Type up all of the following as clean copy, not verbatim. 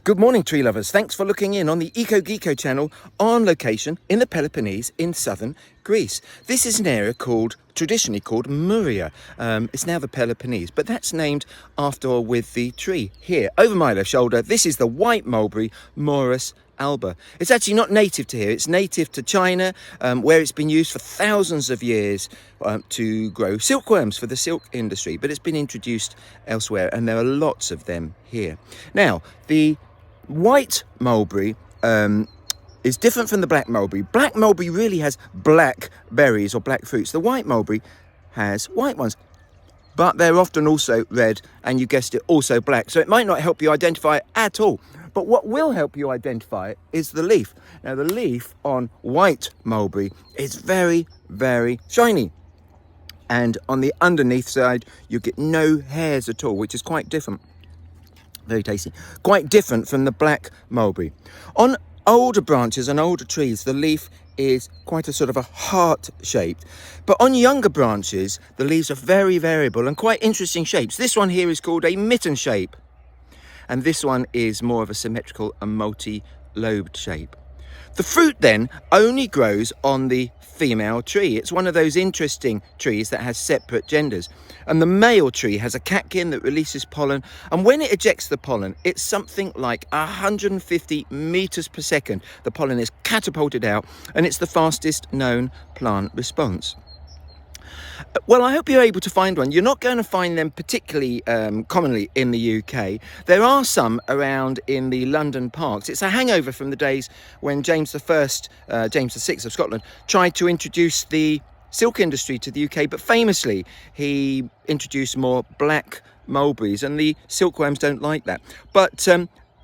Good morning, tree lovers. Thanks for looking in on the Eco Geeko channel on location in the Peloponnese in southern Greece. This is an area traditionally called Muria. It's now the Peloponnese, but that's named after or with the tree here over my left shoulder. This is the white mulberry, Morus alba. It's actually not native to here. It's native to China, where it's been used for thousands of years to grow silkworms for the silk industry, but it's been introduced elsewhere, and there are lots of them here. Now, the white mulberry is different from the black mulberry. Black mulberry really has black berries or black fruits. The white mulberry has white ones, but they're often also red, and you guessed it, also black. So it might not help you identify it at all. But what will help you identify it is the leaf. Now, the leaf on white mulberry is very, very shiny. And on the underneath side, you get no hairs at all, which is quite different. Very tasty. Quite different from the black mulberry. On older branches and older trees, the leaf is quite a sort of a heart shaped. But on younger branches, the leaves are very variable and quite interesting shapes. This one here is called a mitten shape. And this one is more of a symmetrical and multi-lobed shape. The fruit then only grows on the female tree. It's one of those interesting trees that has separate genders. And the male tree has a catkin that releases pollen. And when it ejects the pollen, it's something like 150 meters per second. The pollen is catapulted out, and it's the fastest known plant response. Well, I hope you're able to find one. You're not going to find them particularly commonly in the UK. There are some around in the London parks. It's a hangover from the days when James VI of Scotland, tried to introduce the silk industry to the UK, but famously he introduced more black mulberries, and the silkworms don't like that. But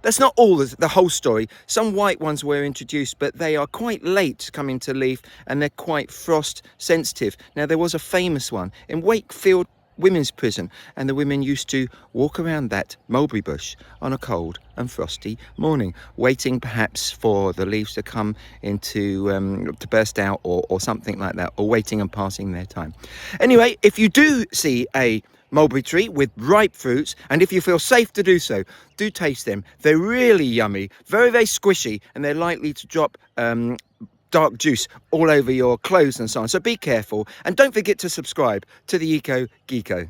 that's not all the whole story. Some white ones were introduced, but they are quite late coming to leaf, and they're quite frost sensitive. Now, there was a famous one in Wakefield Women's Prison, and the women used to walk around that mulberry bush on a cold and frosty morning, waiting perhaps for the leaves to come into to burst out or something like that, or waiting and passing their time. Anyway, if you do see a mulberry tree with ripe fruits, and if you feel safe to do so, do taste them. They're really yummy, very, very squishy, and they're likely to drop dark juice all over your clothes and so on. So be careful, and don't forget to subscribe to the Eco Geeko.